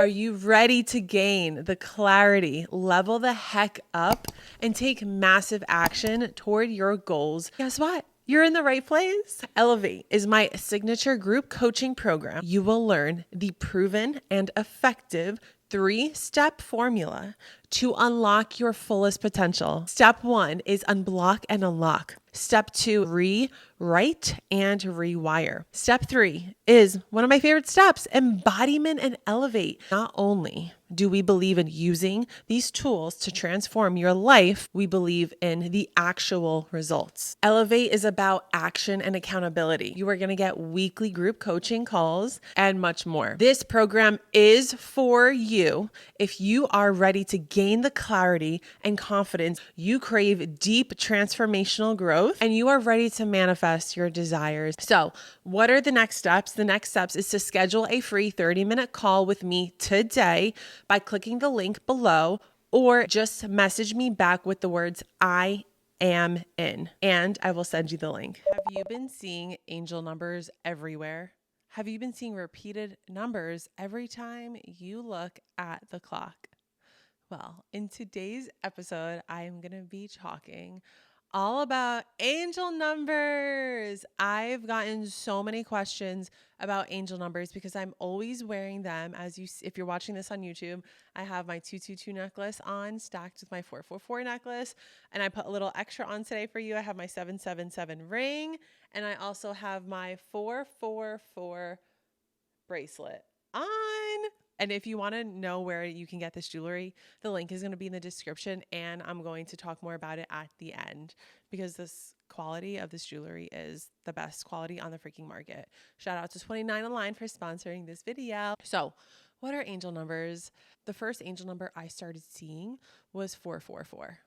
Are you ready to gain the clarity, level the heck up, and take massive action toward your goals? Guess what? You're in the right place. Elevate is my signature group coaching program. You will learn the proven and effective 3-step formula to unlock your fullest potential. Step 1 is unblock and unlock. Step 2, rewrite and rewire. Step 3 is one of my favorite steps, embodiment and elevate. Not only do we believe in using these tools to transform your life, we believe in the actual results. Elevate is about action and accountability. You are going to get weekly group coaching calls and much more. This program is for you if you are ready to gain the clarity and confidence you crave, deep transformational growth, and you are ready to manifest your desires. So, what are the next steps? The next steps is to schedule a free 30-minute call with me today by clicking the link below, or just message me back with the words "I am in," and I will send you the link. Have you been seeing angel numbers everywhere? Have you been seeing repeated numbers every time you look at the clock? Well, in today's episode, I am going to be talking all about angel numbers. I've gotten so many questions about angel numbers because I'm always wearing them. If you're watching this on YouTube, I have my 222 necklace on stacked with my 444 necklace, and I put a little extra on today for you. I have my 777 ring, and I also have my 444 bracelet on. And if you want to know where you can get this jewelry, the link is going to be in the description, and I'm going to talk more about it at the end because this quality of this jewelry is the best quality on the freaking market. Shout out to 29 Align for sponsoring this video. So, what are angel numbers? The first angel number I started seeing was 444.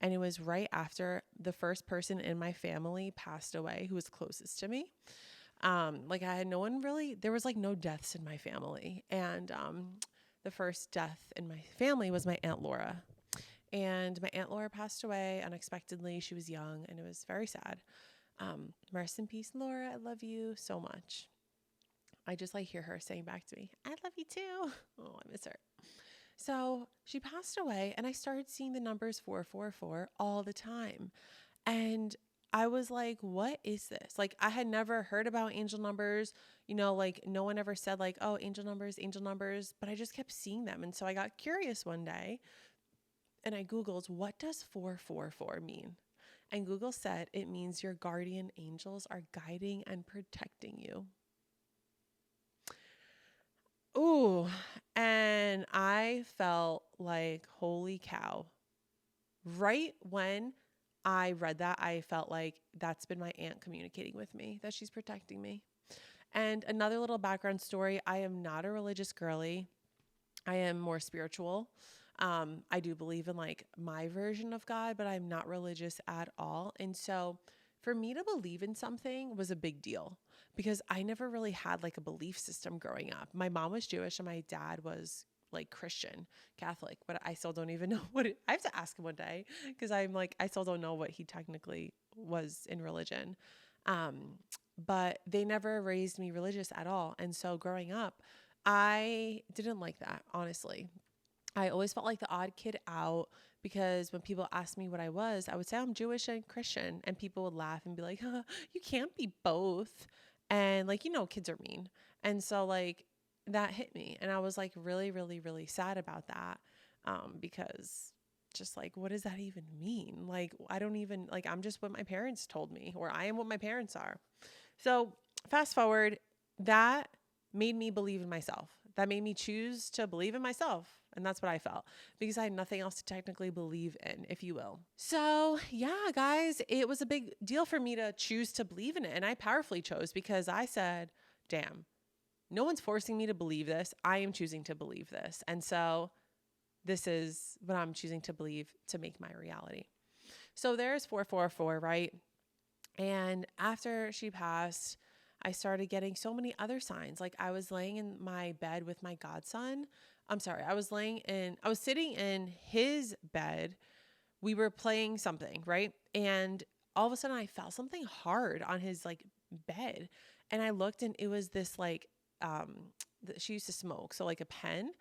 And it was right after the first person in my family passed away who was closest to me. I had no one really, there was like no deaths in my family. And the first death in my family was my Aunt Laura. And my Aunt Laura passed away unexpectedly. She was young and it was very sad. Rest in peace, Laura. I love you so much. I just hear her saying back to me, I love you too. Oh, I miss her. So she passed away and I started seeing the numbers 444 all the time. And I was like, what is this? I had never heard about angel numbers, no one ever said oh, angel numbers, but I just kept seeing them. And so I got curious one day and I Googled, what does 444 mean? And Google said it means your guardian angels are guiding and protecting you. Ooh, and I felt like, holy cow. Right when I read that, I felt like that's been my aunt communicating with me, that she's protecting me. And another little background story, I am not a religious girly. I am more spiritual. I do believe in my version of God, but I'm not religious at all. And so for me to believe in something was a big deal because I never really had a belief system growing up. My mom was Jewish and my dad was Christian, Catholic, but I still don't even know I have to ask him one day because I still don't know what he technically was in religion. But they never raised me religious at all. And so growing up, I didn't like that, honestly. I always felt like the odd kid out because when people asked me what I was, I would say I'm Jewish and Christian, and people would laugh and be like, huh, you can't be both. And kids are mean. And so that hit me. And I was really, really, really sad about that. Because just what does that even mean? I don't even, I'm just what my parents told me, or I am what my parents are. So fast forward, that made me believe in myself. That made me choose to believe in myself. And that's what I felt because I had nothing else to technically believe in, if you will. So yeah, guys, it was a big deal for me to choose to believe in it. And I powerfully chose because I said, damn, no one's forcing me to believe this. I am choosing to believe this. And so this is what I'm choosing to believe to make my reality. So there's 444, right? And after she passed, I started getting so many other signs. I was laying in my bed with my godson. I was sitting in his bed. We were playing something, right? And all of a sudden I felt something hard on his bed. And I looked and it was this she used to smoke. So like a pen.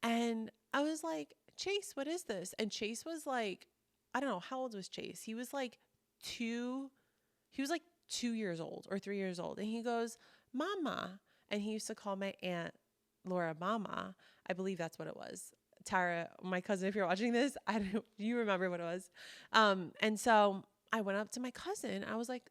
And I was like, Chase, what is this? And Chase was like, I don't know. How old was Chase? He was like 2 years old or 3 years old. And he goes, Mama. And he used to call my Aunt Laura Mama. I believe that's what it was. Tara, my cousin, if you're watching this, you remember what it was. And so I went up to my cousin. I was like,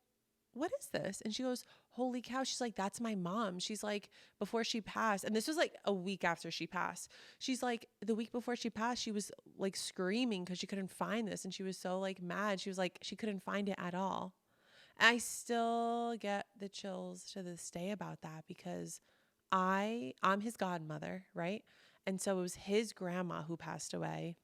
what is this? And she goes, holy cow. She's like, that's my mom. She's like, before she passed, and this was like a week after she passed. She's like, the week before she passed, she was like screaming because she couldn't find this. And she was so like mad. She was like, she couldn't find it at all. I still get the chills to this day about that because I'm his godmother, right? And so it was his grandma who passed away.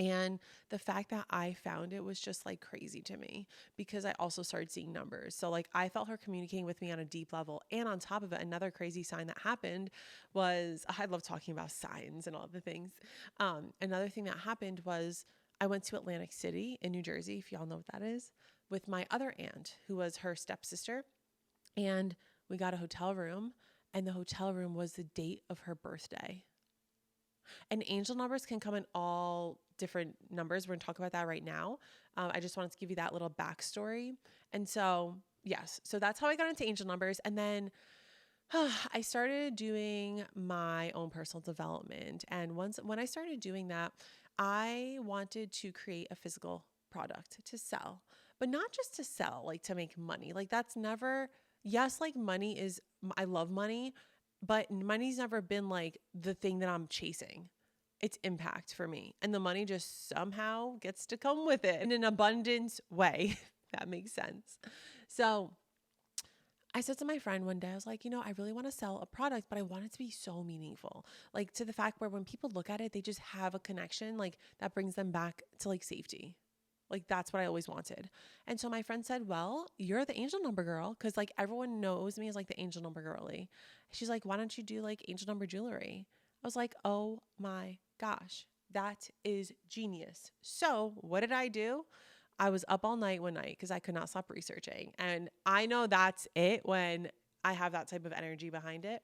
And the fact that I found it was just like crazy to me because I also started seeing numbers. So like I felt her communicating with me on a deep level. And on top of it, another crazy sign that happened was, I love talking about signs and all the things. Another thing that happened was I went to Atlantic City in New Jersey, if y'all know what that is, with my other aunt who was her stepsister. And we got a hotel room, and the hotel room was the date of her birthday. And angel numbers can come in all different numbers. We're going to talk about that right now. I just wanted to give you that little backstory. And so, yes, so that's how I got into angel numbers. And then I started doing my own personal development. And when I started doing that, I wanted to create a physical product to sell, but not just to sell, like to make money. Like that's never, yes, like money is, I love money, but money's never been like the thing that I'm chasing. It's impact for me. And the money just somehow gets to come with it in an abundant way. If that makes sense. So I said to my friend one day, I was like, I really want to sell a product, but I want it to be so meaningful. Like to the fact where when people look at it, they just have a connection like that brings them back to like safety. Like that's what I always wanted. And so my friend said, well, you're the angel number girl. Cause like everyone knows me as like the angel number girly. She's like, why don't you do like angel number jewelry? I was like, oh my gosh, that is genius. So what did I do? I was up all night one night because I could not stop researching. And I know that's it when I have that type of energy behind it.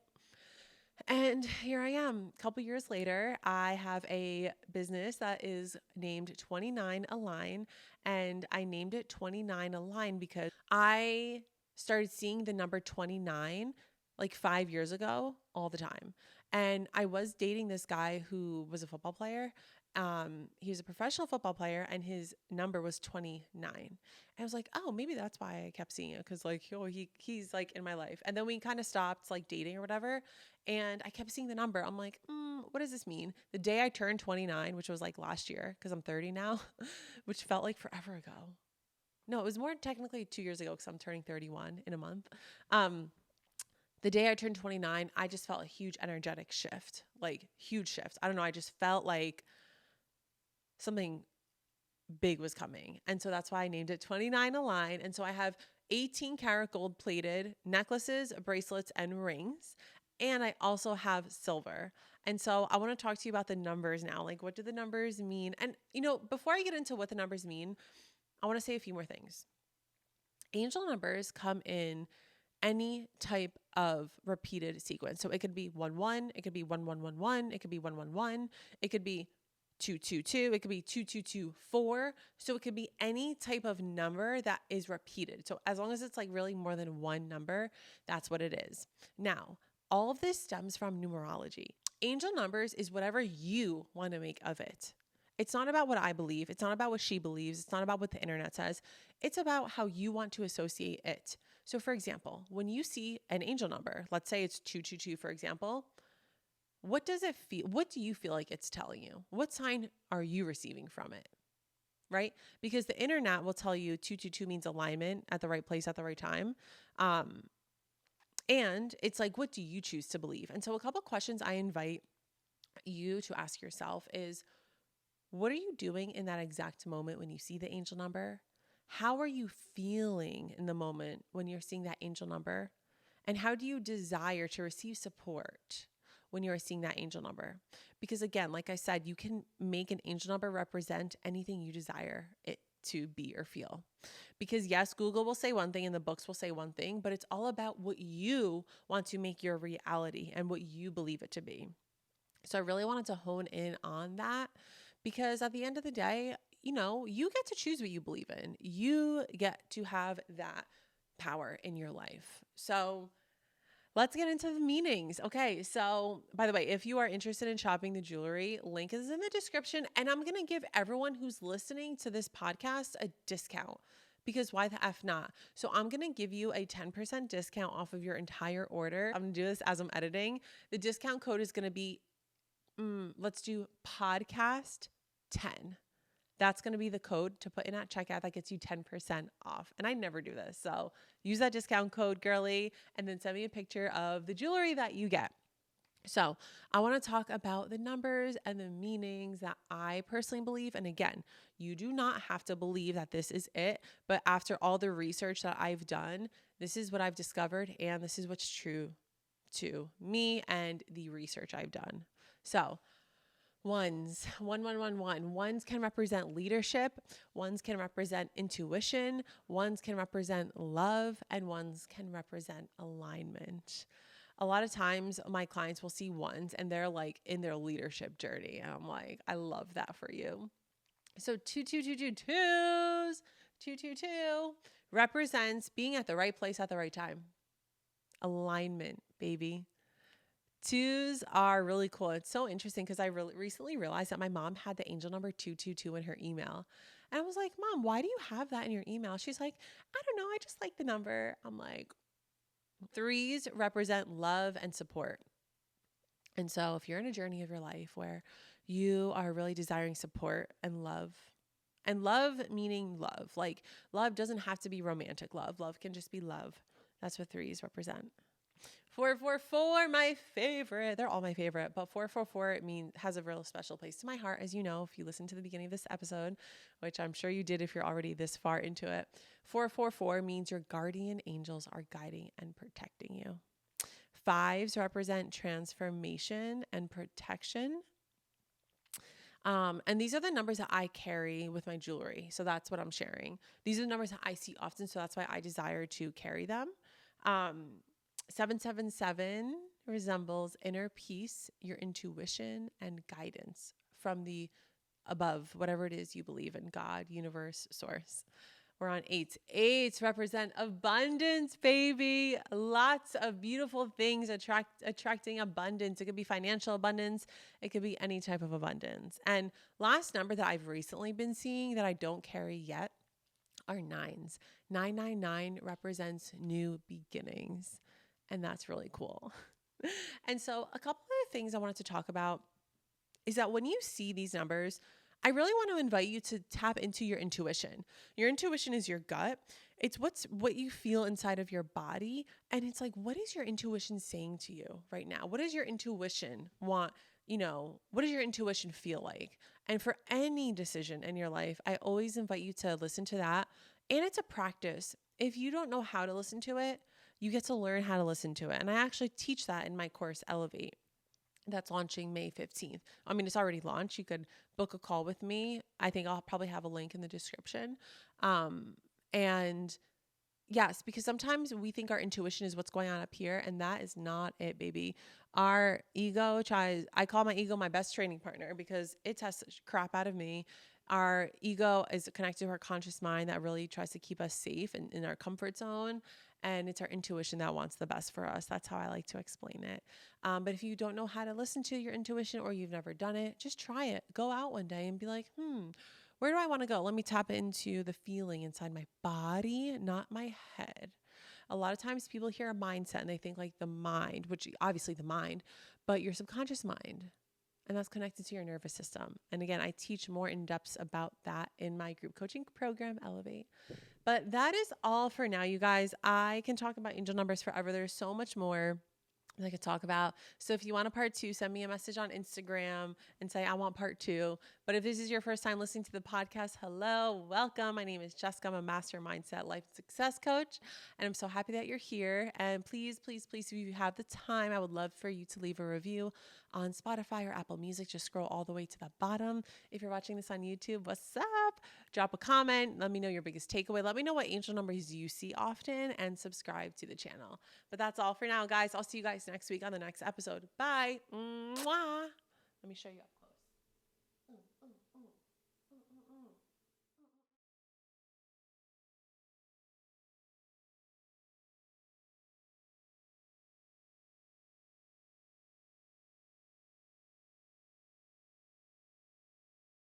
And here I am. A couple years later, I have a business that is named 29 Align. And I named it 29 Align because I started seeing the number 29 like 5 years ago all the time. And I was dating this guy who was a football player. He was a professional football player and his number was 29. And I was like, oh, maybe that's why I kept seeing it. Cause like, he's like in my life. And then we kind of stopped like dating or whatever. And I kept seeing the number. I'm like, what does this mean? The day I turned 29, which was like last year, cause I'm 30 now, which felt like forever ago. No, it was more technically 2 years ago. Cause I'm turning 31 in a month. The day I turned 29, I just felt a huge energetic shift, like huge shift. I don't know. I just felt like something big was coming. And so that's why I named it 29 Align. And so I have 18 karat gold plated necklaces, bracelets, and rings. And I also have silver. And so I want to talk to you about the numbers now. Like, what do the numbers mean? And, before I get into what the numbers mean, I want to say a few more things. Angel numbers come in any type of repeated sequence. So it could be 1-1, it could be 1-1-1-1, it could be 1-1-1, it could be 2-2-2, it could be 2-2-2-4. So it could be any type of number that is repeated. So as long as it's like really more than one number, that's what it is. Now, all of this stems from numerology. Angel numbers is whatever you want to make of it. It's not about what I believe. It's not about what she believes. It's not about what the internet says. It's about how you want to associate it. So for example, when you see an angel number, let's say it's 222, for example, what does it feel? What do you feel like it's telling you? What sign are you receiving from it? Right? Because the internet will tell you 222 means alignment at the right place at the right time. And it's like, what do you choose to believe? And so a couple questions I invite you to ask yourself is, what are you doing in that exact moment when you see the angel number? How are you feeling in the moment when you're seeing that angel number? And how do you desire to receive support when you're seeing that angel number? Because again, like I said, you can make an angel number represent anything you desire it to be or feel. Because yes, Google will say one thing and the books will say one thing, but it's all about what you want to make your reality and what you believe it to be. So I really wanted to hone in on that because at the end of the day, you get to choose what you believe in. You get to have that power in your life. So let's get into the meanings. Okay, so by the way, if you are interested in shopping the jewelry, link is in the description. And I'm going to give everyone who's listening to this podcast a discount because why the F not? So I'm going to give you a 10% discount off of your entire order. I'm going to do this as I'm editing. The discount code is going to be, let's do podcast 10. That's going to be the code to put in at checkout that gets you 10% off. And I never do this. So use that discount code, girly, and then send me a picture of the jewelry that you get. So I want to talk about the numbers and the meanings that I personally believe. And again, you do not have to believe that this is it. But after all the research that I've done, this is what I've discovered. And this is what's true to me and the research I've done. So ones, 1111. Ones can represent leadership. Ones can represent intuition. Ones can represent love, and ones can represent alignment. A lot of times my clients will see ones and they're like in their leadership journey. And I'm like, I love that for you. So 22222 represents being at the right place at the right time. Alignment, baby. Twos are really cool. It's so interesting because I recently realized that my mom had the angel number 222 in her email. And I was like, Mom, why do you have that in your email? She's like, I don't know. I just like the number. I'm like, threes represent love and support. And so if you're in a journey of your life where you are really desiring support and love meaning love, like love doesn't have to be romantic love. Love can just be love. That's what threes represent. 444, my favorite. They're all my favorite, but 444 has a real special place to my heart, as you know, if you listen to the beginning of this episode, which I'm sure you did if you're already this far into it. 444 means your guardian angels are guiding and protecting you. Fives represent transformation and protection. And these are the numbers that I carry with my jewelry. So that's what I'm sharing. These are the numbers that I see often. So that's why I desire to carry them. 777 resembles inner peace, your intuition, and guidance from the above, whatever it is you believe in, God, universe, source. We're on eights. Eights represent abundance, baby. Lots of beautiful things attracting abundance. It could be financial abundance. It could be any type of abundance. And last number that I've recently been seeing that I don't carry yet are nines. 999 represents new beginnings. And that's really cool. And so a couple of things I wanted to talk about is that when you see these numbers, I really want to invite you to tap into your intuition. Your intuition is your gut. It's what you feel inside of your body. And it's like, what is your intuition saying to you right now? What does your intuition want? What does your intuition feel like? And for any decision in your life, I always invite you to listen to that. And it's a practice. If you don't know how to listen to it, you get to learn how to listen to it. And I actually teach that in my course, Elevate. That's launching May 15th. I mean, it's already launched. You could book a call with me. I think I'll probably have a link in the description. And yes, because sometimes we think our intuition is what's going on up here, and that is not it, baby. Our ego I call my ego my best training partner because it tests crap out of me. Our ego is connected to our conscious mind that really tries to keep us safe and in our comfort zone. And it's our intuition that wants the best for us. That's how I like to explain it. But if you don't know how to listen to your intuition or you've never done it, just try it. Go out one day and be like, where do I want to go? Let me tap into the feeling inside my body, not my head. A lot of times people hear a mindset and they think like the mind, which obviously the mind, but your subconscious mind. And that's connected to your nervous system. And again, I teach more in depth about that in my group coaching program, Elevate. But that is all for now, you guys. I can talk about angel numbers forever. There's so much more I could talk about. So if you want a part 2, send me a message on Instagram and say, I want part 2. But if this is your first time listening to the podcast, hello, welcome. My name is Jessica. I'm a master mindset life and success coach. And I'm so happy that you're here. And please, please, please, if you have the time, I would love for you to leave a review on Spotify or Apple Music. Just scroll all the way to the bottom. If you're watching this on YouTube, what's up? Drop a comment. Let me know your biggest takeaway. Let me know what angel numbers you see often and subscribe to the channel. But that's all for now, guys. I'll see you guys next week on the next episode. Bye. Mwah. Let me show you up.